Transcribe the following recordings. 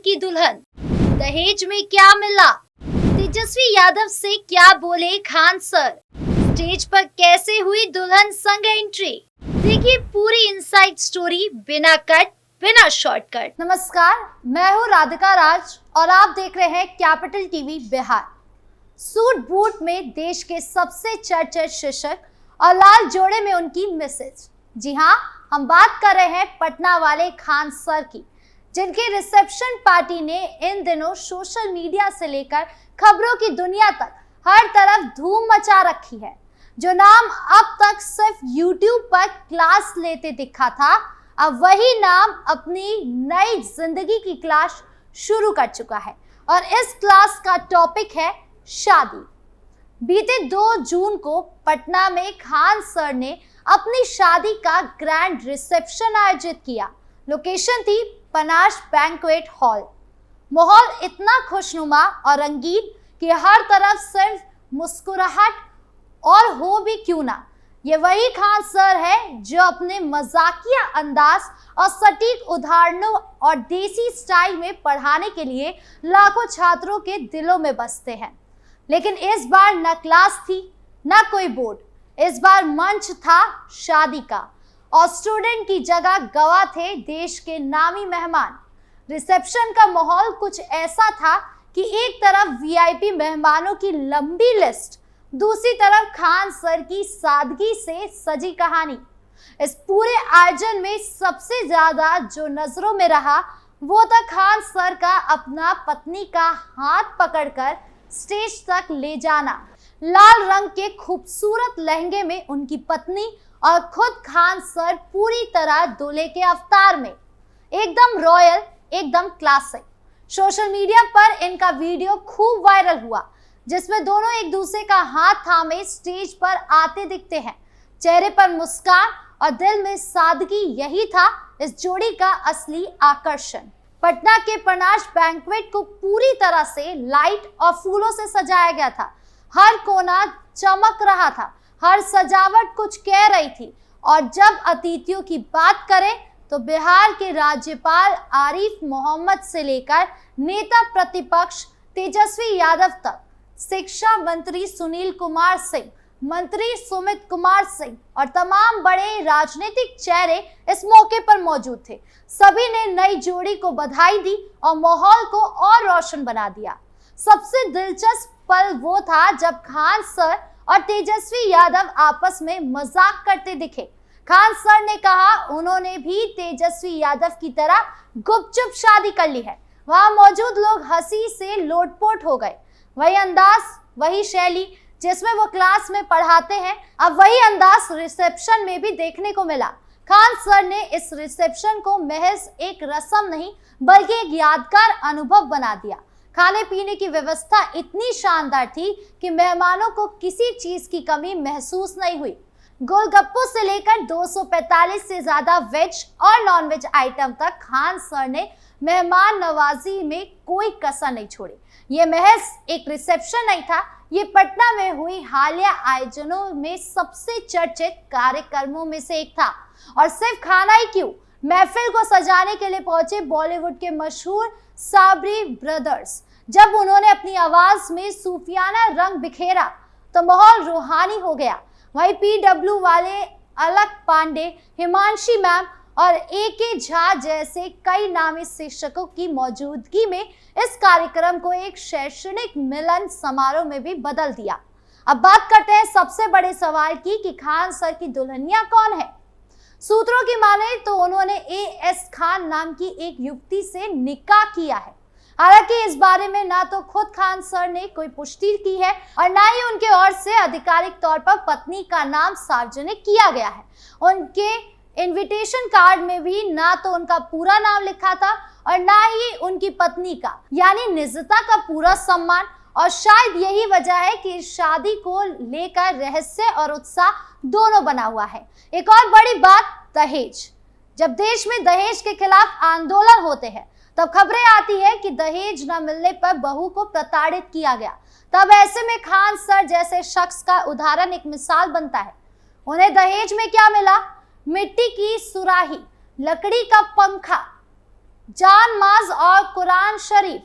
की दुल्हन, दहेज में क्या मिला, तेजस्वी यादव से क्या बोले खान सर, स्टेज पर कैसे हुई दुल्हन संग एंट्री। देखिए पूरी इनसाइड स्टोरी बिना कट बिना शॉर्टकट। नमस्कार, मैं हूँ राधिका राज और आप देख रहे हैं capital TV Bihar. Suit boot में देश के सबसे चर्चित शिक्षक और लाल जोड़े में उनकी मिसेज। जी हाँ, हम बात कर रहे हैं पटना वाले खान सर की, जिनकी रिसेप्शन पार्टी ने इन दिनों सोशल मीडिया से लेकर खबरों की दुनिया तक हर तरफ धूम मचा रखी है। जो नाम अब तक सिर्फ YouTube पर क्लास लेते दिखा था, अब वही नाम अपनी नई जिंदगी की क्लास शुरू कर चुका है और इस क्लास का टॉपिक है शादी। बीते 2 जून को पटना में खान सर ने अपनी शादी का ग्रैंड रिसेप्शन आयोजित किया। लोकेशन थी पनाश बैंक्वेट हॉल। माहौल इतना खुशनुमा और रंगीन कि हर तरफ सिर्फ मुस्कुराहट और हो भी क्यों ना। ये वही खान सर है जो अपने मजाकिया अंदाज और सटीक उदाहरणों और देसी स्टाइल में पढ़ाने के लिए लाखों छात्रों के दिलों में बसते हैं। लेकिन इस बार न क्लास थी न कोई बोर्ड, इस बार मंच था शादी का और स्टूडेंट की जगह गवाह थे देश के नामी मेहमान। रिसेप्शन का माहौल कुछ ऐसा था कि एक तरफ वीआईपी मेहमानों की लंबी लिस्ट, दूसरी तरफ खान सर की सादगी से सजी कहानी। इस पूरे आयोजन में सबसे ज्यादा जो नजरों में रहा वो था खान सर का अपना पत्नी का हाथ पकड़कर स्टेज तक ले जाना। लाल रंग के खूबसूरत लहंगे में उनकी पत्नी और खुद खान सर पूरी तरह दूल्हे के अवतार में, एकदम रॉयल, एकदम क्लासिक। सोशल मीडिया पर इनका वीडियो खूब वायरल हुआ, जिसमें दोनों एक दूसरे का हाथ थामे स्टेज पर आते दिखते हैं। चेहरे पर मुस्कान और दिल में सादगी, यही था इस जोड़ी का असली आकर्षण। पटना के पनाश बैंक्वेट को पूरी तरह से लाइट और फूलों से सजाया गया था। हर कोना चमक रहा था, हर सजावट कुछ कह रही थी। और जब अतिथियों की बात करें तो बिहार के राज्यपाल आरिफ मोहम्मद से लेकर नेता प्रतिपक्ष तेजस्वी यादव तक, शिक्षा मंत्री सुनील कुमार सिंह, मंत्री सुमित कुमार सिंह और तमाम बड़े राजनीतिक चेहरे इस मौके पर मौजूद थे। सभी ने नई जोड़ी को बधाई दी और माहौल को और रोशन बना दिया। सबसे दिलचस्प पल वो था जब खान सर और तेजस्वी यादव आपस में मजाक करते दिखे। खान सर ने कहा उन्होंने भी तेजस्वी यादव की तरह गुपचुप शादी कर ली है। वहां मौजूद लोग हंसी से लोटपोट हो गए। वही अंदाज, वही शैली जिसमें वो क्लास में पढ़ाते हैं, अब वही अंदाज रिसेप्शन में भी देखने को मिला। खान सर ने इस रिसेप्शन को महज एक रस्म नहीं बल्कि एक यादगार अनुभव बना दिया। खाने पीने की व्यवस्था इतनी शानदार थी कि मेहमानों को किसी चीज की कमी महसूस नहीं हुई। गोलगप्पों से लेकर 245 से ज्यादा वेज और नॉन वेज आइटम तक खान सर ने मेहमान नवाजी में कोई कसर नहीं छोड़ी। ये महज एक रिसेप्शन नहीं था, ये पटना में हुई हालिया आयोजनों में सबसे चर्चित कार्यक्रमों में से एक था। और सिर्फ खाना ही क्यों, महफिल को सजाने के लिए पहुंचे बॉलीवुड के मशहूर साबरी ब्रदर्स। जब उन्होंने अपनी आवाज में सूफियाना रंग बिखेरा तो माहौल रूहानी हो गया। वही PW वाले अलक पांडे, हिमांशी मैम और AK झा जैसे कई नामी शिक्षकों की मौजूदगी में इस कार्यक्रम को एक शैक्षणिक मिलन समारोह में भी बदल दिया। अब बात करते हैं सबसे बड़े सवाल की कि खान सर की दुल्हनिया कौन है। सूत्रों की माने तो उन्होंने AS खान नाम की एक युवती से निकाह किया है। हालांकि इस बारे में ना तो खुद खान सर ने कोई पुष्टि की है और ना ही उनके ओर से आधिकारिक तौर पर पत्नी का नाम सार्वजनिक किया गया है। उनके इनविटेशन कार्ड में भी ना तो उनका पूरा नाम लिखा था और ना ही उनकी पत्नी का, यानी निजता का पूरा सम्मान। और शायद यही वजह है कि शादी को लेकर रहस्य और उत्साह दोनों बना हुआ है। एक और बड़ी बात, दहेज। जब देश में दहेज के खिलाफ आंदोलन होते हैं तब खबरें आती है कि दहेज न मिलने पर बहू को प्रताड़ित किया गया। तब ऐसे में खान सर जैसे शख्स का उदाहरण एक मिसाल बनता है। उन्हें दहेज में क्या मिला? मिट्टी की सुराही, लकड़ी का पंखा, जान माज और कुरान शरीफ,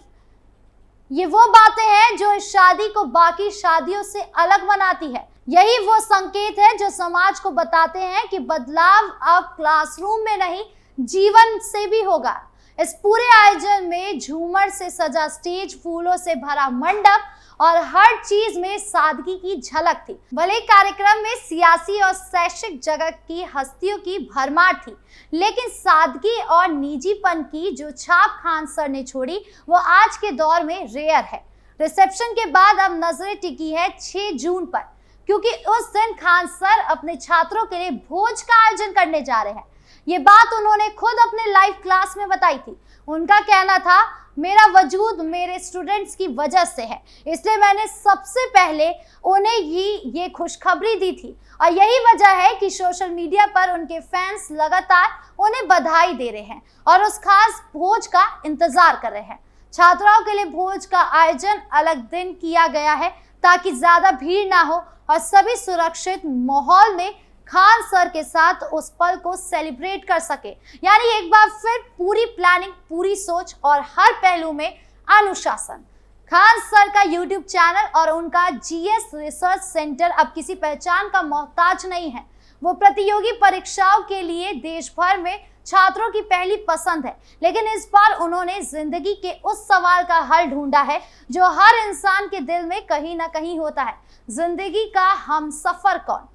ये वो बातें हैं जो इस शादी को बाकी शादियों से अलग बनाती है। यही वो संकेत है जो समाज को बताते हैं कि बदलाव अब क्लासरूम में नहीं, जीवन से भी होगा। इस पूरे आयोजन में झूमर से सजा स्टेज, फूलों से भरा मंडप और हर चीज में सादगी की झलक थी। भले कार्यक्रम में सियासी और शैक्षिक जगत की हस्तियों की भरमार थी, लेकिन सादगी और निजीपन की जो छाप खान सर ने छोड़ी वो आज के दौर में रेयर है। रिसेप्शन के बाद अब नजरें टिकी है 6 जून पर, क्योंकि उस दिन खान सर अपने छात्रों के लिए भोज का आयोजन करने जा रहे हैं। ये बात उन्होंने खुद अपने लाइव क्लास में बताई थी। उनका कहना था, मेरा वजूद मेरे स्टूडेंट्स की वजह से है, इसलिए मैंने सबसे पहले उन्हें ही ये खुशखबरी दी थी और यही वजह है कि सोशल मीडिया पर उनके फैंस लगातार उन्हें बधाई दे रहे हैं और उस खास भोज का इंतजार कर रहे हैं। छात्राओं के लिए भोज का आयोजन अलग दिन किया गया है ताकि ज्यादा भीड़ ना हो और सभी सुरक्षित माहौल में खान सर के साथ उस पल को सेलिब्रेट कर सके। यानी एक बार फिर पूरी प्लानिंग, पूरी सोच और हर पहलू में अनुशासन। खान सर का यूट्यूब चैनल और उनका जीएस रिसर्च सेंटर अब किसी पहचान का मोहताज नहीं है। वो प्रतियोगी परीक्षाओं के लिए देश भर में छात्रों की पहली पसंद है, लेकिन इस बार उन्होंने जिंदगी के उस सवाल का हल ढूंढा है जो हर इंसान के दिल में कहीं ना कहीं होता है, जिंदगी का हमसफर कौन।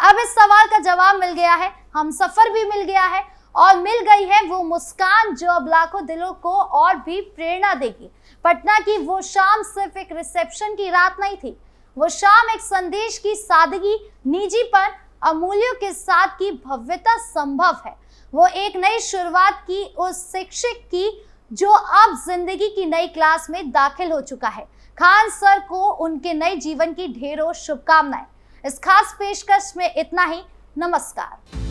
अब इस सवाल का जवाब मिल गया है, हमसफर भी मिल गया है और मिल गई है वो मुस्कान जो अब लाखों दिलों को और भी प्रेरणा देगी। पटना की वो शाम सिर्फ एक रिसेप्शन की रात नहीं थी, वो शाम एक संदेश की सादगी, निजीपन, अमूल्यों के साथ की भव्यता संभव है। वो एक नई शुरुआत की उस शिक्षक की जो अब जिंदगी की नई क्लास में दाखिल हो चुका है। खान सर को उनके नए जीवन की ढेरों शुभकामनाएं। इस खास पेशकश में इतना ही। नमस्कार।